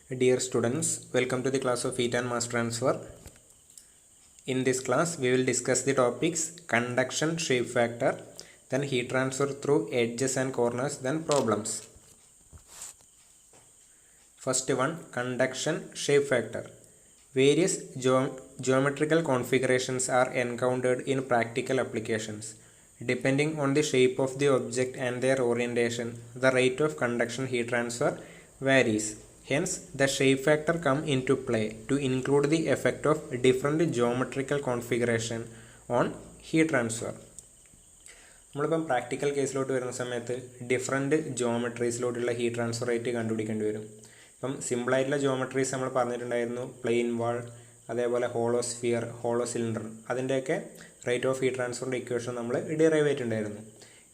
Dear students, welcome to the class of heat and mass transfer. In this class, we will discuss the topics conduction, shape factor, then heat transfer through edges and corners, then problems. First one, conduction, shape factor. Various geometrical configurations are encountered in practical applications. Depending on the shape of the object and their orientation, the rate of conduction heat transfer varies. Hence, the shape factor come into play to include the effect of different geometrical configuration on heat transfer. നമ്മളിപ്പം practical കേസിലോട്ട് വരുന്ന സമയത്ത് different ജോമെട്രീസിലോട്ടുള്ള heat transfer rate കണ്ടുപിടിക്കേണ്ടി വരും. ഇപ്പം സിമ്പിളായിട്ടുള്ള geometries നമ്മൾ പറഞ്ഞിട്ടുണ്ടായിരുന്നു, plain വാൾ, അതേപോലെ hollow sphere, hollow cylinder, അതിൻ്റെയൊക്കെ റേറ്റ് ഓഫ് ഹീറ്റ് ട്രാൻസ്ഫറിൻ്റെ ഇക്വേഷൻ നമ്മൾ ഡിറൈവ് ചെയ്തിട്ടുണ്ടായിരുന്നു.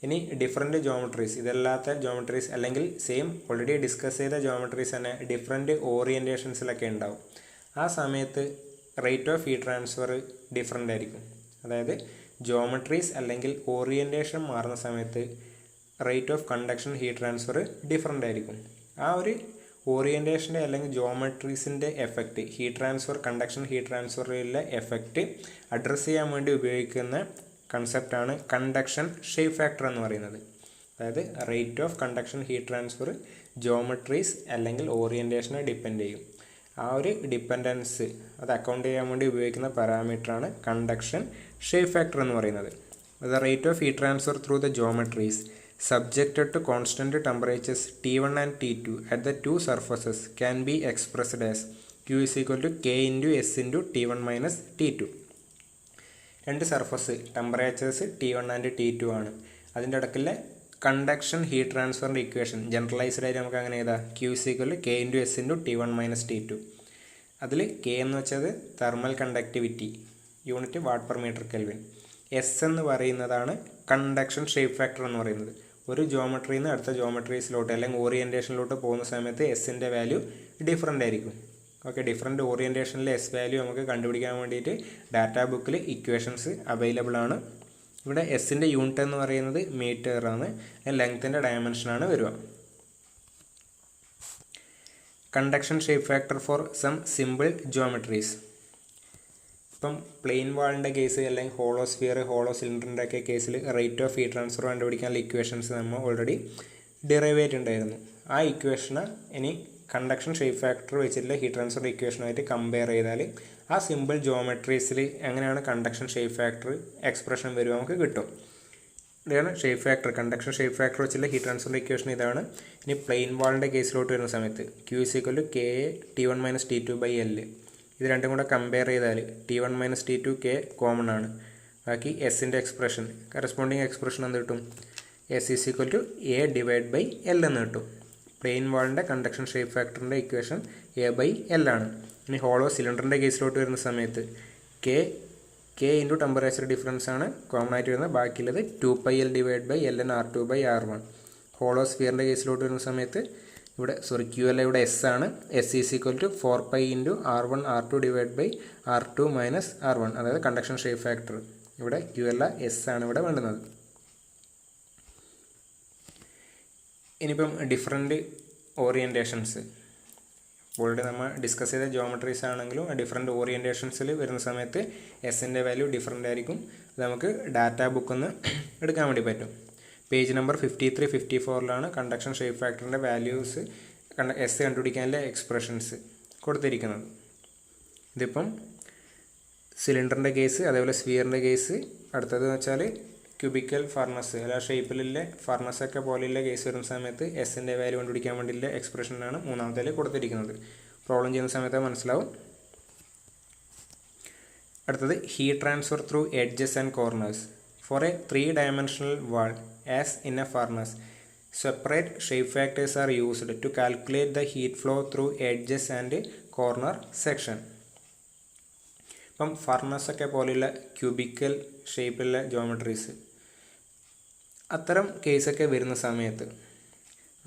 ഇനി ഡിഫറെൻറ്റ് ജോമെട്രീസ്, ഇതല്ലാത്ത ജോമെട്രീസ് അല്ലെങ്കിൽ സെയിം ഓൾറെഡി ഡിസ്കസ് ചെയ്ത ജോമെട്രീസ് തന്നെ ഡിഫറെൻറ്റ് ഓറിയൻറ്റേഷൻസിലൊക്കെ ഉണ്ടാവും. ആ സമയത്ത് rate of heat transfer different ആയിരിക്കും. അതായത് ജോമെട്രീസ് അല്ലെങ്കിൽ ഓറിയൻറ്റേഷൻ മാറുന്ന സമയത്ത് rate of conduction heat transfer different ആയിരിക്കും. ആ ഒരു ഓറിയൻറ്റേഷൻ്റെ അല്ലെങ്കിൽ ജോമെട്രീസിൻ്റെ effect, heat transfer, conduction heat ട്രാൻസ്ഫറിലെ എഫക്റ്റ് അഡ്രസ്സ് ചെയ്യാൻ വേണ്ടി ഉപയോഗിക്കുന്ന കൺസെപ്റ്റാണ് കണ്ടക്ഷൻ ഷേപ്പ് ഫാക്ടർ എന്ന് പറയുന്നത്. അതായത് rate of conduction heat transfer geometries അല്ലെങ്കിൽ ഓറിയൻറ്റേഷനെ ഡിപ്പെൻഡ് ചെയ്യും. ആ ഒരു ഡിപ്പെൻഡൻസ് അത് അക്കൗണ്ട് ചെയ്യാൻ വേണ്ടി ഉപയോഗിക്കുന്ന പാരാമീറ്ററാണ് കണ്ടക്ഷൻ ഷേപ്പ് ഫാക്ടർ എന്ന് പറയുന്നത്. The rate of heat transfer through the geometries subjected to constant temperatures T1 and T2 at the two surfaces can be expressed as Q is equal to K into S into T1 minus T2. രണ്ട് surface temperatures T1 and T2 ആണ്. അതിൻ്റെ ഇടയ്ക്കുള്ള conduction heat ട്രാൻസ്ഫറിൻ്റെ equation generalised ആയിട്ട് നമുക്ക് അങ്ങനെ എഴുതാം, Q is equal to K into S into T1 minus T2. അതിൽ K എന്ന് വെച്ചത് thermal conductivity, unit watt per metre kelvin. S എന്ന് പറയുന്നതാണ് കണ്ടക്ഷൻ ഷേപ്പ് ഫാക്ടർ എന്ന് പറയുന്നത്. ഒരു ജോമെട്രിയിൽ നിന്ന് അടുത്ത ജോമെട്രീസിലോട്ട് അല്ലെങ്കിൽ ഓറിയൻറ്റേഷനിലോട്ട് പോകുന്ന സമയത്ത് എസിൻ്റെ വാല്യൂ ഡിഫറെൻ്റ് ആയിരിക്കും. ഓക്കെ, ഡിഫറെൻറ്റ് ഓറിയൻറ്റേഷനിൽ എസ് വാല്യൂ നമുക്ക് കണ്ടുപിടിക്കാൻ വേണ്ടിയിട്ട് ഡാറ്റാ ബുക്കിൽ ഇക്വേഷൻസ് അവൈലബിൾ ആണ്. ഇവിടെ എസിൻ്റെ യൂണിറ്റ് എന്ന് പറയുന്നത് മീറ്ററാണ്, ലെങ്ത്തിൻ്റെ ഡയമെൻഷനാണ് വരിക. Conduction shape factor for some simple geometries. ഇപ്പം പ്ലെയിൻ വാളിൻ്റെ കേസ് അല്ലെങ്കിൽ ഹോളോ സ്ഫിയർ, ഹോളോ സിലിണ്ടറിൻ്റെ ഒക്കെ കേസിൽ റേറ്റ് ഓഫ് ഹീറ്റ് ട്രാൻസ്ഫർ കണ്ടുപിടിക്കാനുള്ള ഇക്വേഷൻസ് നമ്മൾ ഓൾറെഡി ഡിറൈവ് ചെയ്തിട്ടുണ്ടായിരുന്നു. ആ ഇക്വേഷന് ഇനി കണ്ടക്ഷൻ ഷേപ്പ് ഫാക്ടർ വെച്ചിട്ടുള്ള ഹീറ്റ് ട്രാൻസ്ഫർ ഇക്വേഷനുമായിട്ട് കമ്പയർ ചെയ്താൽ ആ സിമ്പിൾ ജോമെട്രീസിൽ എങ്ങനെയാണ് കണ്ടക്ഷൻ ഷേപ്പ് ഫാക്ടർ എക്സ്പ്രഷൻ വരിക നമുക്ക് കിട്ടും. ഇതാണ് shape factor, conduction shape factor വെച്ചുള്ള ഹീറ്റ് ട്രാൻസ്ഫറിൻ്റെ ഇക്വേഷൻ ഇതാണ്. ഇനി പ്ലെയിൻ വാളിൻ്റെ കേസിലോട്ട് വരുന്ന സമയത്ത് Q is equal to K T1 minus T2 by L. ഇത് രണ്ടും കൂടെ കമ്പയർ ചെയ്താൽ T1 minus T2 K common ആണ്. ബാക്കി എസിൻ്റെ എക്സ്പ്രഷൻ, കറസ്പോണ്ടിങ് എക്സ്പ്രഷൻ എന്ത് കിട്ടും? S is equal to A divided by L എന്ന് കിട്ടും. പ്ലെയിൻ വാളിൻ്റെ കണ്ടക്ഷൻ ഷേപ്പ് ഫാക്ടറിൻ്റെ ഇക്വേഷൻ A by L ആണ്. ഇനി ഹോളോ സിലിണ്ടറിൻ്റെ കേസിലോട്ട് വരുന്ന സമയത്ത് K ഇൻറ്റു ടെമ്പറേച്ചർ ഡിഫറൻസ് ആണ് കോമൺ ആയിട്ട് വരുന്നത്. ബാക്കിയുള്ളത് 2πL divided by Ln R2 by R1. Hollow സ്ഫിയറിൻ്റെ കേസിലോട്ട് വരുന്ന സമയത്ത് QL ഇവിടെ S ആണ്. S is equal to 4π into R1 R2 divided by R2 minus R1. അതായത് കണ്ടക്ഷൻ ഷേപ്പ് ഫാക്ടർ ഇവിടെ QL S ആണ് ഇവിടെ വേണ്ടുന്നത്. ഇനിയിപ്പം ഡിഫറെൻറ്റ് ഓറിയൻറ്റേഷൻസ് ഓൾറെഡി നമ്മൾ ഡിസ്കസ് ചെയ്ത ജോമെട്രീസ് ആണെങ്കിലും ഡിഫറെൻറ്റ് ഓറിയൻറ്റേഷൻസിൽ വരുന്ന സമയത്ത് എസിൻ്റെ വാല്യൂ ഡിഫറെൻ്റ് ആയിരിക്കും. അത് നമുക്ക് ഡാറ്റാ ബുക്കിൽ നിന്ന് എടുക്കാൻ വേണ്ടി പറ്റും. പേജ് നമ്പർ 53-54 കണ്ടക്ഷൻ ഷേപ്പ് ഫാക്ടറിൻ്റെ വാല്യൂസ് എസ് കണ്ടുപിടിക്കാനുള്ള എക്സ്പ്രഷൻസ് കൊടുത്തിരിക്കുന്നത്. ഇതിപ്പം സിലിണ്ടറിൻ്റെ കേസ്, അതേപോലെ സ്ഫിയറിൻ്റെ കേസ്. അടുത്തത് വെച്ചാൽ ക്യൂബിക്കൽ ഫർണസ് അല്ല ഷേപ്പിലുള്ള ഫർണസൊക്കെ പോലെയുള്ള കേസ് വരുന്ന സമയത്ത് എസിൻ്റെ വാല്യൂ കണ്ടുപിടിക്കാൻ വേണ്ടിയുള്ള എക്സ്പ്രഷനാണ് മൂന്നാമത്തേൽ കൊടുത്തിരിക്കുന്നത്. പ്രോബ്ലം ചെയ്യുന്ന സമയത്ത് മനസ്സിലാവും. അടുത്തത് heat transfer through edges and corners. For a three-dimensional wall, as in a furnace, separate shape factors are used to calculate the heat flow through edges and corner section. ഇപ്പം ഫർണസൊക്കെ പോലെയുള്ള cubical ഷേപ്പിലുള്ള geometries, അത്തരം കേസൊക്കെ വരുന്ന സമയത്ത്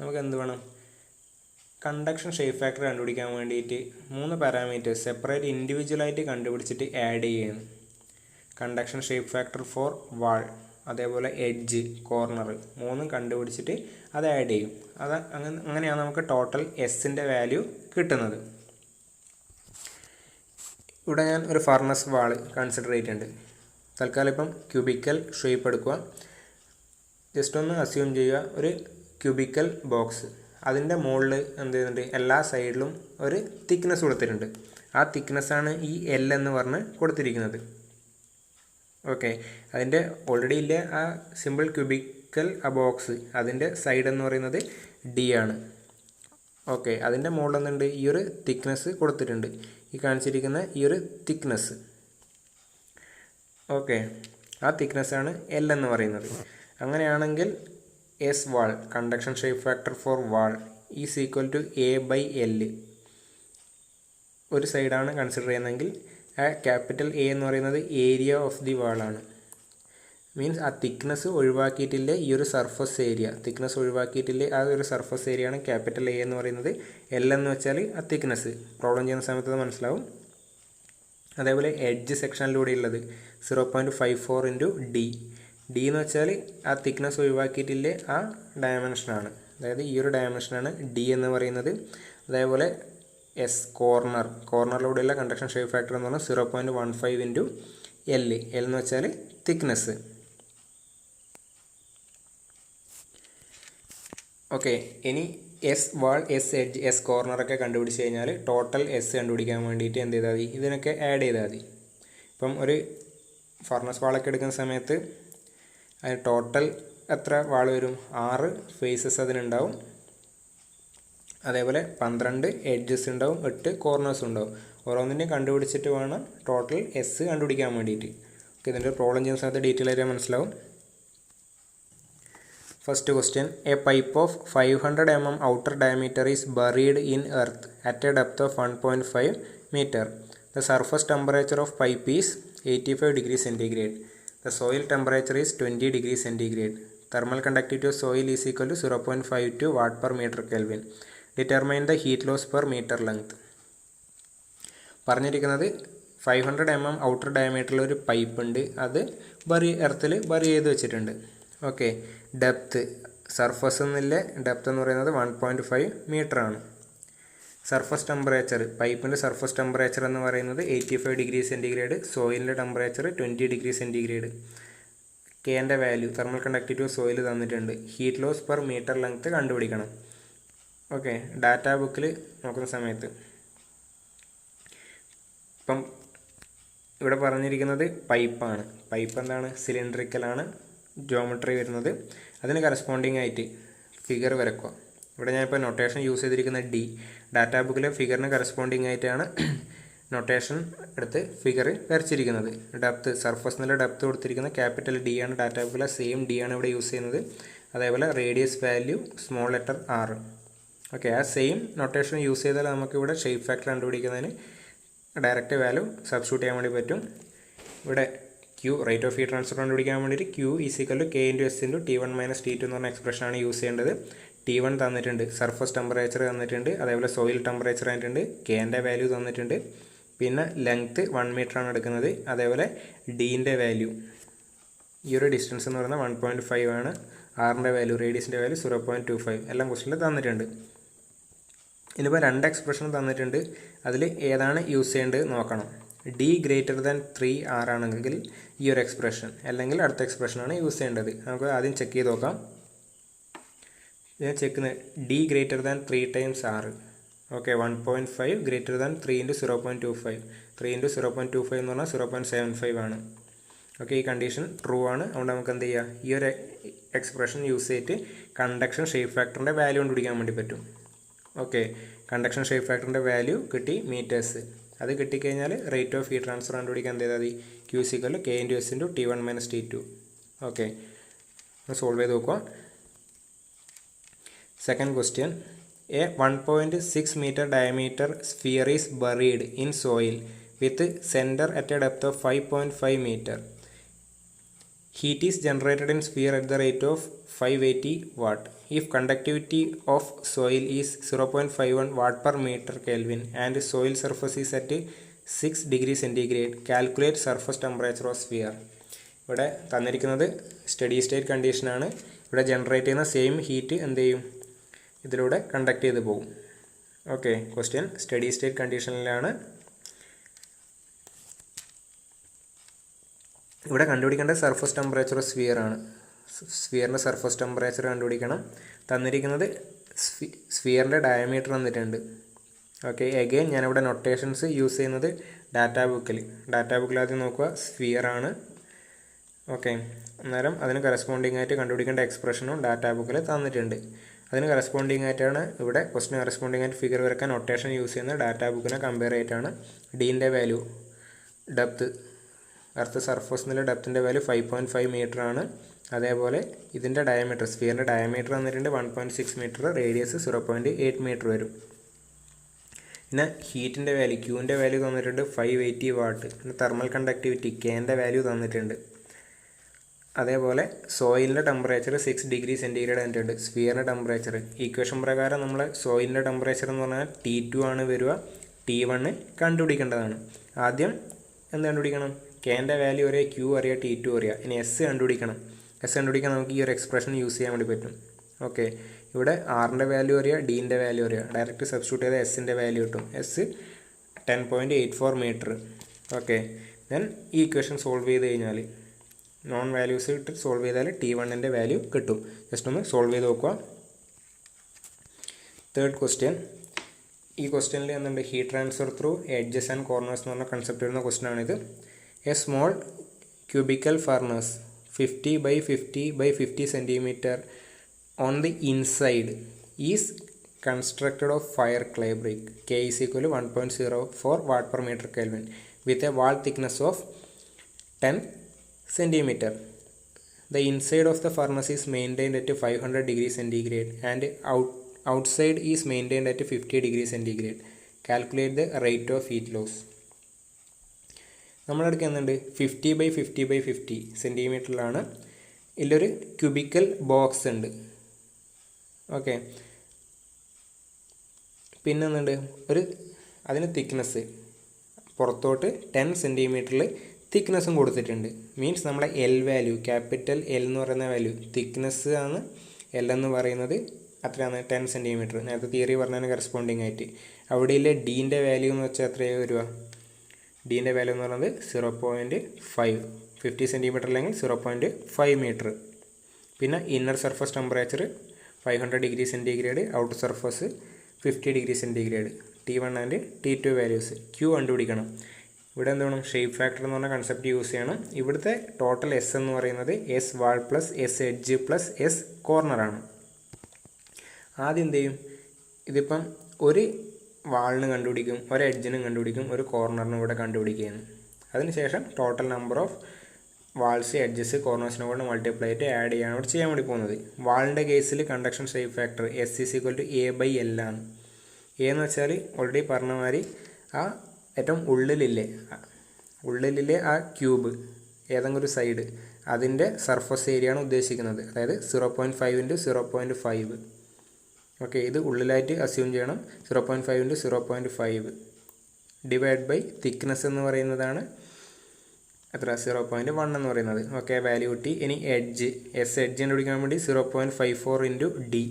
നമുക്ക് എന്ത് വേണം? കണ്ടക്ഷൻ ഷേപ്പ് ഫാക്ടർ കണ്ടുപിടിക്കാൻ വേണ്ടിയിട്ട് 3 പാരാമീറ്റേഴ്സ് സെപ്പറേറ്റ് ഇൻഡിവിജ്വലായിട്ട് കണ്ടുപിടിച്ചിട്ട് ആഡ് ചെയ്യുന്നു. കണ്ടക്ഷൻ ഷേപ്പ് ഫാക്ടർ ഫോർ വാൾ അതേപോലെ എഡ്ജ്, കോർണർ, മൂന്നും കണ്ടുപിടിച്ചിട്ട് അത് ആഡ് ചെയ്യും. അങ്ങനെയാണ് നമുക്ക് ടോട്ടൽ എസിൻ്റെ വാല്യൂ കിട്ടുന്നത്. ഇവിടെ ഞാൻ ഒരു ഫർണസ് വാൾ കൺസിഡർ ചെയ്തിട്ടുണ്ട്. തൽക്കാലം ഇപ്പം ക്യൂബിക്കൽ ഷേപ്പ് എടുക്കുക. ജസ്റ്റ് ഒന്ന് അസ്യൂം ചെയ്യുക, ഒരു ക്യൂബിക്കൽ ബോക്സ്, അതിൻ്റെ മുകളിൽ എന്ത് ചെയ്യുന്നുണ്ട്, എല്ലാ സൈഡിലും ഒരു തിക്നെസ് കൊടുത്തിട്ടുണ്ട്. ആ തിക്നെസ്സാണ് ഈ എൽ എന്ന് പറഞ്ഞ് കൊടുത്തിരിക്കുന്നത്. ഓക്കെ, അതിൻ്റെ ഓൾറെഡി ഇല്ല ആ സിമ്പിൾ ക്യൂബിക്കൽ ആ ബോക്സ്, അതിൻ്റെ സൈഡ് എന്ന് പറയുന്നത് ഡി ആണ്. ഓക്കെ, അതിൻ്റെ മുകളിൽ എന്തുണ്ട്, ഈ ഒരു തിക്നെസ് കൊടുത്തിട്ടുണ്ട്, ഈ കാണിച്ചിരിക്കുന്ന ഈ ഒരു തിക്നെസ്. ഓക്കെ, ആ തിക്നെസ്സാണ് എൽ എന്ന് പറയുന്നത്. അങ്ങനെയാണെങ്കിൽ S wall, conduction shape factor for wall is equal to A/L. ഒരു സൈഡാണ് കൺസിഡർ ചെയ്യുന്നതെങ്കിൽ ആ ക്യാപിറ്റൽ എ എന്ന് പറയുന്നത് ഏരിയ ഓഫ് ദി വാളാണ്. മീൻസ് ആ തിക്നെസ് ഒഴിവാക്കിയിട്ടില്ലേ ഈ ഒരു സർഫസ് ഏരിയ, തിക്നെസ് ഒഴിവാക്കിയിട്ടില്ലേ ആ ഒരു സർഫസ് ഏരിയയാണ് ക്യാപിറ്റൽ എ എന്ന് പറയുന്നത്. എൽ എന്ന് വെച്ചാൽ ആ തിക്നെസ്, പ്രോബ്ലം ചെയ്യുന്ന സമയത്ത് അത് മനസ്സിലാവും. അതേപോലെ എഡ്ജ് സെക്ഷനിലൂടെ ഉള്ളത് 0.54 ഇൻറ്റു ഡി. ഡി എന്ന് വെച്ചാൽ ആ തിക്നെസ് ഒഴിവാക്കിയിട്ടില്ലേ ആ ഡയമെൻഷനാണ്, അതായത് ഈ ഒരു ഡയമെൻഷനാണ് ഡി എന്ന് പറയുന്നത്. അതേപോലെ എസ് കോർണറിലൂടെയുള്ള കണ്ടക്ഷൻ ഷേപ്പ് ഫാക്ടർ എന്ന് പറഞ്ഞാൽ 0.15 ഇൻറ്റു എൽ. എൽ എന്ന് വെച്ചാൽ തിക്നെസ്. ഓക്കെ, ഇനി എസ് വാൾ, എസ് എഡ്ജ്, എസ് കോർണറൊക്കെ കണ്ടുപിടിച്ച് കഴിഞ്ഞാൽ ടോട്ടൽ എസ് കണ്ടുപിടിക്കാൻ വേണ്ടിയിട്ട് എന്ത് ചെയ്താൽ മതി, ഇതിനൊക്കെ ആഡ് ചെയ്താൽ മതി. ഇപ്പം ഒരു ഫർണസ് വാളൊക്കെ എടുക്കുന്ന സമയത്ത് അതിന് ടോട്ടൽ എത്ര വാൾ വരും, 6 ഫേസസ് അതിനുണ്ടാവും. അതേപോലെ 12 എഡ്ജസ് ഉണ്ടാവും, 8 കോർണേഴ്സ് ഉണ്ടാവും. ഓരോന്നിൻ്റെയും കണ്ടുപിടിച്ചിട്ട് വേണം ടോട്ടൽ എസ് കണ്ടുപിടിക്കാൻ വേണ്ടിയിട്ട്. ഓക്കെ, ഇതിൻ്റെ പ്രോബ്ലം ചെയ്യുന്ന സമയത്ത് ഡീറ്റെയിൽ ആയിട്ട് മനസ്സിലാവും. First question, A pipe off 500 mm outer diameter is buried in earth at A depth of 1.5 meter. The surface temperature of pipe is 85 degrees centigrade. The soil temperature is 20 degrees centigrade. Thermal conductivity of soil is equal to 0.52 watt per meter Kelvin. Determine the heat loss per meter length. പറഞ്ഞിരിക്കുന്നത് 500 mm outer ഡയമീറ്ററിൽ ഒരു pipe ഉണ്ട്, അത് എർത്തിൽ bury ചെയ്ത് വെച്ചിട്ടുണ്ട്. Okay, depth, surface എന്നുള്ള depth എന്ന് പറയുന്നത് 1.5 meter ആണ്. സർഫസ് ടെമ്പറേച്ചർ, പൈപ്പിൻ്റെ സർഫസ് ടെമ്പറേച്ചർ എന്ന് പറയുന്നത് 85 ഡിഗ്രി സെൻറ്റിഗ്രേഡ്, സോയിലിൻ്റെ ടെമ്പറേച്ചർ 20 ഡിഗ്രി സെൻറ്റിഗ്രേഡ്. കെൻ്റെ value, thermal conductivity of soil തന്നിട്ടുണ്ട്. Heat loss per metre length കണ്ടുപിടിക്കണം. ഓക്കെ, ഡാറ്റാ ബുക്കിൽ നോക്കുന്ന സമയത്ത് ഇപ്പം ഇവിടെ പറഞ്ഞിരിക്കുന്നത് പൈപ്പാണ്. പൈപ്പ് എന്താണ്, സിലിണ്ടറിക്കലാണ് ജോമെട്രി വരുന്നത്. അതിന് കറസ്പോണ്ടിങ് ആയിട്ട് ഫിഗർ വരക്കുക. ഇവിടെ ഞാനിപ്പോൾ നൊട്ടേഷൻ യൂസ് ചെയ്തിരിക്കുന്ന ഡി, ഡാറ്റാ ബുക്കിലെ ഫിഗറിന് കറസ്പോണ്ടിങ് ആയിട്ടാണ് നൊട്ടേഷൻ എടുത്ത് ഫിഗർ വരച്ചിരിക്കുന്നത്. ഡെപ്ത്ത്, സർഫസ് എന്നുള്ള ഡെപ്ത്ത് കൊടുത്തിരിക്കുന്ന ക്യാപിറ്റൽ ഡി ആണ് ഡാറ്റാ ബുക്കിലെ, സെയിം ഡി ആണ് ഇവിടെ യൂസ് ചെയ്യുന്നത്. അതേപോലെ radius value small letter R. Okay, ആ സെയിം നൊട്ടേഷൻ യൂസ് ചെയ്താൽ നമുക്കിവിടെ ഷേപ്പ് ഫാക്ടർ കണ്ടുപിടിക്കുന്നതിന് ഡയറക്റ്റ് വാല്യൂ സബ്സ്റ്റിറ്റ്യൂട്ട് ചെയ്യാൻ വേണ്ടി പറ്റും. ഇവിടെ Q, rate of heat transfer കണ്ടുപിടിക്കാൻ വേണ്ടിയിട്ട് Q is equal to K into S into T1 - T2 എന്ന് പറഞ്ഞ എക്സ്പ്രഷനാണ് യൂസ് ചെയ്യേണ്ടത്. T1 തന്നിട്ടുണ്ട്, സർഫസ് ടെമ്പറേച്ചർ തന്നിട്ടുണ്ട്, അതേപോലെ സോയിൽ ടെമ്പറേച്ചർ തന്നിട്ടുണ്ട്, കെൻ്റെ വാല്യൂ തന്നിട്ടുണ്ട്, പിന്നെ ലെങ്ത്ത് 1 meter ആണ് എടുക്കുന്നത്. അതേപോലെ ഡീൻ്റെ വാല്യൂ, ഈ ഒരു ഡിസ്റ്റൻസ് എന്ന് പറയുന്നത് 1.5 ആണ്. ആറിൻ്റെ വാല്യൂ, റേഡിയസിൻ്റെ വാല്യൂ 0.25, എല്ലാം ക്വസ്റ്റനിൽ തന്നിട്ടുണ്ട്. ഇതിലിപ്പോൾ 2 എക്സ്പ്രഷൻ തന്നിട്ടുണ്ട്, അതിൽ ഏതാണ് യൂസ് ചെയ്യേണ്ടത് നോക്കണം. ഡി ഗ്രേറ്റർ ദാൻ 3R ആണെങ്കിൽ ഈ ഒരു എക്സ്പ്രഷൻ, അല്ലെങ്കിൽ അടുത്ത എക്സ്പ്രഷനാണ് യൂസ് ചെയ്യേണ്ടത്. നമുക്ക് ആദ്യം ചെക്ക് ചെയ്ത് നോക്കാം. ഞാൻ check D greater than 3 times R. Okay, 1.5 greater than 3 × 0.25. 3 × 0.25 എന്ന് പറഞ്ഞാൽ 0.75 ആണ്. ഓക്കെ, ഈ കണ്ടീഷൻ ട്രൂ ആണ്. അതുകൊണ്ട് നമുക്ക് എന്ത് ചെയ്യാം, ഈ ഒരു എക്സ്പ്രഷൻ യൂസ് ചെയ്തിട്ട് കണ്ടക്ഷൻ ഷേപ്പ് ഫാക്ടറിൻ്റെ വാല്യൂ കണ്ടുപിടിക്കാൻ വേണ്ടി പറ്റും. ഓക്കെ, കണ്ടക്ഷൻ ഷേപ്പ് ഫാക്ടറിൻ്റെ വാല്യൂ കിട്ടി, മീറ്റേഴ്സ്. അത് കിട്ടിക്കഴിഞ്ഞാൽ റേറ്റ് ഓഫ് ഹീറ്റ് ട്രാൻസ്ഫർ കണ്ടുപിടിക്കാൻ എന്ത് ചെയ്താൽ മതി, Q = K × S × T1 - T2. Okay, solve ചെയ്ത് നോക്കുക. Second question, a 1.6 meter diameter sphere is buried in soil with center at a depth of 5.5 meter. Heat is generated in sphere at the rate of 580 watt. If conductivity of soil is 0.51 watt per meter Kelvin and soil surface is at 6 degrees centigrade, calculate surface temperature of sphere. ഇവിടെ തന്നിരിക്കുന്നത് steady state കണ്ടീഷനാണ്. ഇവിടെ generate ചെയ്യുന്ന same heat എന്ത് ചെയ്യും, ഇതിലൂടെ conduct ചെയ്ത് പോകും. ഓക്കെ, ക്വസ്റ്റ്യൻ സ്റ്റഡി സ്റ്റേറ്റ് കണ്ടീഷനിലാണ്. ഇവിടെ കണ്ടുപിടിക്കേണ്ട സർഫസ് ടെമ്പറേച്ചർ സ്ഫിയർ ആണ്. സ്ഫിയറിൻ്റെ സർഫസ് ടെമ്പറേച്ചർ കണ്ടുപിടിക്കണം. തന്നിരിക്കുന്നത് സ്ഫിയറിൻ്റെ ഡയമീറ്റർ തന്നിട്ടുണ്ട്. ഓക്കെ, എഗെയിൻ ഞാനിവിടെ നൊട്ടേഷൻസ് യൂസ് ചെയ്യുന്നത് ഡാറ്റാ ബുക്കിൽ ആദ്യം നോക്കുക, സ്ഫിയർ ആണ്. ഓക്കെ, അന്നേരം അതിന് കറസ്പോണ്ടിങ് ആയിട്ട് കണ്ടുപിടിക്കേണ്ട എക്സ്പ്രഷനും ഡാറ്റാ ബുക്കിൽ തന്നിട്ടുണ്ട്. അതിന് കറസ്പോണ്ടിങ് ആയിട്ടാണ് ഇവിടെ ക്വസ്റ്റിന് കറസ്പോണ്ടിങ് ആയിട്ട് ഫിഗർ വരക്കാൻ നൊട്ടേഷൻ യൂസ് ചെയ്യുന്നത്. ഡാറ്റാ ബുക്കിനെ കമ്പയർ ചെയ്തിട്ടാണ്. ഡീൻ്റെ വാല്യൂ ഡെപ്ത്, എർത്ത് സർഫസ് എന്നുള്ള ഡെപ്തിൻ്റെ വാല്യൂ 5.5 മീറ്റർ ആണ്. അതേപോലെ ഇതിൻ്റെ ഡയമീറ്റർ, സ്ഫിയറിൻ്റെ ഡയമീറ്റർ തന്നിട്ടുണ്ട് 1.6 മീറ്റർ, റേഡിയസ് 0.8 മീറ്റർ വരും. പിന്നെ ഹീറ്റിൻ്റെ വാല്യൂ, ക്യൂവിൻ്റെ വാല്യൂ തന്നിട്ടുണ്ട് 580 വാട്ട്. പിന്നെ തെർമൽ കണ്ടക്ടിവിറ്റി കെൻ്റെ വാല്യൂ തന്നിട്ടുണ്ട്. അതേപോലെ സോയിലിൻ്റെ ടെമ്പറേച്ചർ 6 ഡിഗ്രി സെൻറ്റിഗ്രേഡ് തന്നിട്ടുണ്ട്. സ്ഫിയറിൻ്റെ ടെമ്പറേച്ചർ ഈക്വേഷൻ പ്രകാരം നമ്മൾ സോയിലിൻ്റെ ടെമ്പറേച്ചർ എന്ന് പറഞ്ഞാൽ T2 ആണ് വരിക. T1 കണ്ടുപിടിക്കേണ്ടതാണ്. ആദ്യം എന്ത് കണ്ടുപിടിക്കണം, കെൻ്റെ വാല്യൂ അറിയാം, ക്യൂ അറിയാം, T2 അറിയാം. ഇനി എസ് കണ്ടുപിടിക്കണം. എസ് കണ്ടുപിടിക്കാൻ നമുക്ക് ഈ ഒരു എക്സ്പ്രഷൻ യൂസ് ചെയ്യാൻ വേണ്ടി പറ്റും. ഓക്കെ, ഇവിടെ ആറിൻ്റെ വാല്യൂ അറിയാം, ഡീൻ്റെ വാല്യൂ അറിയാം. ഡയറക്റ്റ് സബ്സ്റ്റിറ്റ്യൂട്ട് ചെയ്താൽ എസിൻ്റെ വാല്യൂ കിട്ടും. S 10.84 metre. ഓക്കെ, ദെൻ ഈ ഇക്വേഷൻ സോൾവ് ചെയ്ത് കഴിഞ്ഞാൽ നോൺ വാല്യൂസ് ഇട്ട് സോൾവ് ചെയ്താൽ T1ൻ്റെ വാല്യൂ കിട്ടും. ജസ്റ്റ് ഒന്ന് സോൾവ് ചെയ്ത് നോക്കുക. Third question. ഈ ക്വസ്റ്റ്യനിൽ എന്തുണ്ട്, heat transfer through edges and corners എന്ന് പറഞ്ഞ കൺസെപ്റ്റ് വരുന്ന ക്വസ്റ്റ്യൻ ആണിത്. A small cubical furnace 50 by 50 by 50 centimeter on the inside is constructed of fire clay brick. K is equal to 1.04 watt per meter Kelvin with a wall thickness of 10 centimeter. The inside of the furnace is maintained at 500 degrees centigrade and outside is maintained at 50 degrees centigrade. Calculate the rate of heat loss. നമ്മളെടുക്കുക എന്തുണ്ട്, 50 by 50 by 50 സെൻറ്റിമീറ്ററിലാണ്. ഇതിലൊരു cubical box ഉണ്ട്. Okay, പിന്നെ എന്തുണ്ട്, അതിന് thickness പുറത്തോട്ട് 10 സെൻറ്റിമീറ്ററിൽ തിക്നെസ്സും കൊടുത്തിട്ടുണ്ട്. Means നമ്മളെ L value, capital L എന്ന് പറയുന്ന വാല്യൂ, തിക്നെസ് ആണ് എൽ എന്ന് പറയുന്നത്, അത്രയാണ് 10 സെൻറ്റിമീറ്റർ. നേരത്തെ തിയറി പറഞ്ഞതിന് കറസ്പോണ്ടിങ് ആയിട്ട്. അവിടെയിലെ ഡീൻ്റെ വാല്യൂ എന്ന് വെച്ചാൽ എത്രയാണ് വരിക, ഡീൻ്റെ വാല്യൂ എന്ന് പറയുന്നത് 0.5, 50 സെൻറ്റിമീറ്റർ അല്ലെങ്കിൽ 0.5 മീറ്റർ. പിന്നെ inner surface temperature 500 degree centigrade, outer surface 50 degree centigrade. T1 and T2 values. Q കണ്ടുപിടിക്കണം. ഇവിടെ എന്ത് വേണം, ഷേപ്പ് ഫാക്ടർ എന്ന് പറഞ്ഞ കൺസെപ്റ്റ് യൂസ് ചെയ്യണം. ഇവിടുത്തെ ടോട്ടൽ എസ് എന്ന് പറയുന്നത് S wall plus S edge plus S കോർണറാണ്. ആദ്യം എന്ത് ചെയ്യും, ഇതിപ്പം ഒരു വാളിന് കണ്ടുപിടിക്കും, ഒരു എഡ്ജിനും കണ്ടുപിടിക്കും, ഒരു കോർണറിനും കൂടെ കണ്ടുപിടിക്കുകയാണ്. അതിനുശേഷം total number of walls, edges, കോർണേഴ്സിനെ കൊണ്ട് മൾട്ടിപ്ലൈ ആയിട്ട് ആഡ് ചെയ്യാണ് ഇവിടെ ചെയ്യാൻ വേണ്ടി പോകുന്നത്. വാളിൻ്റെ കേസിൽ conduction shape factor S is equal to A/L ആണ്. എ എന്ന് വെച്ചാൽ ഓൾറെഡി പറഞ്ഞ മാതിരി ആ ഏറ്റവും ഉള്ളിലില്ലേ ആ ക്യൂബ് ഏതെങ്കിലും ഒരു സൈഡ്, അതിൻ്റെ സർഫസ് ഏരിയയാണ് ഉദ്ദേശിക്കുന്നത്. അതായത് 0.5 × 0.5. ഓക്കെ, ഇത് ഉള്ളിലായിട്ട് അസ്യൂം ചെയ്യണം. 0.5 × 0.5 ഡിവൈഡ് ബൈ തിക്നെസ് എന്ന് പറയുന്നതാണ് എത്ര, 0.1 എന്ന് പറയുന്നത്. ഓക്കെ, വാല്യൂ കിട്ടി. ഇനി എഡ്ജ്, എസ് എഡ്ജ് കണ്ടുപിടിക്കാൻ വേണ്ടി 0.54 × ഡി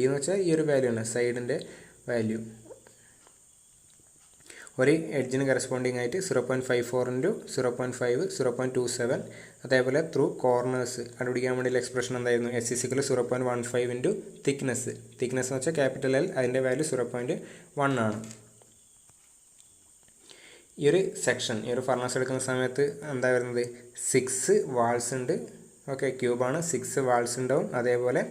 എന്ന് വെച്ചാൽ ഈ ഒരു വാല്യൂ ആണ്, സൈഡിൻ്റെ വാല്യൂ. ഒരു എഡ്ജിന് കറസ്പോണ്ടിങ് ആയിട്ട് 0.54 × 0.5 0.27. അതേപോലെ ത്രൂ കോർണേഴ്സ് കണ്ടുപിടിക്കാൻ വേണ്ടിയുള്ള എക്സ്പ്രഷൻ എന്തായിരുന്നു, എസ് ഇസ് ഈക്വൽ 0.15 × തിക്നെസ് എന്ന് വെച്ചാൽ ക്യാപിറ്റൽ എൽ, അതിൻ്റെ വാല്യൂ 0.1 ആണ്. ഈ ഒരു സെക്ഷൻ, ഈ ഒരു ഫർണസ് എടുക്കുന്ന സമയത്ത് എന്താ വരുന്നത്, 6 വാൾസ് ഉണ്ട്. ഓക്കെ, ക്യൂബാണ്, 6 വാൾസ് ഉണ്ടാവും. അതേപോലെ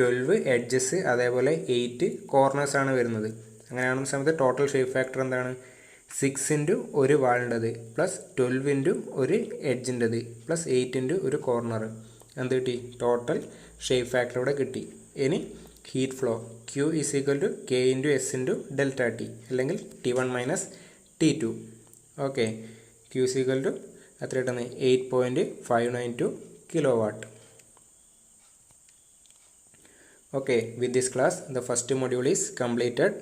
12 എഡ്ജസ്, അതേപോലെ 8 കോർണേഴ്സാണ് വരുന്നത്. അങ്ങനെയാണെന്ന സമയത്ത് ടോട്ടൽ ഷേപ്പ് ഫാക്ടർ എന്താണ്, 6 × ഒരു വാളിൻ്റെത് പ്ലസ് 12 × ഒരു എഡ്ജിൻ്റെത് പ്ലസ് 8 × ഒരു കോർണർ. എന്ത് കിട്ടി, ടോട്ടൽ ഷേപ്പ് ഫാക്ടർ ഇവിടെ കിട്ടി. ഇനി heat flow, Q is equal to K × S × ΔT അല്ലെങ്കിൽ T1 - T2. Okay, Q is equal to എത്ര കിട്ടുന്നത്, 8.592 kilowatt. Okay, with this class the first module is completed.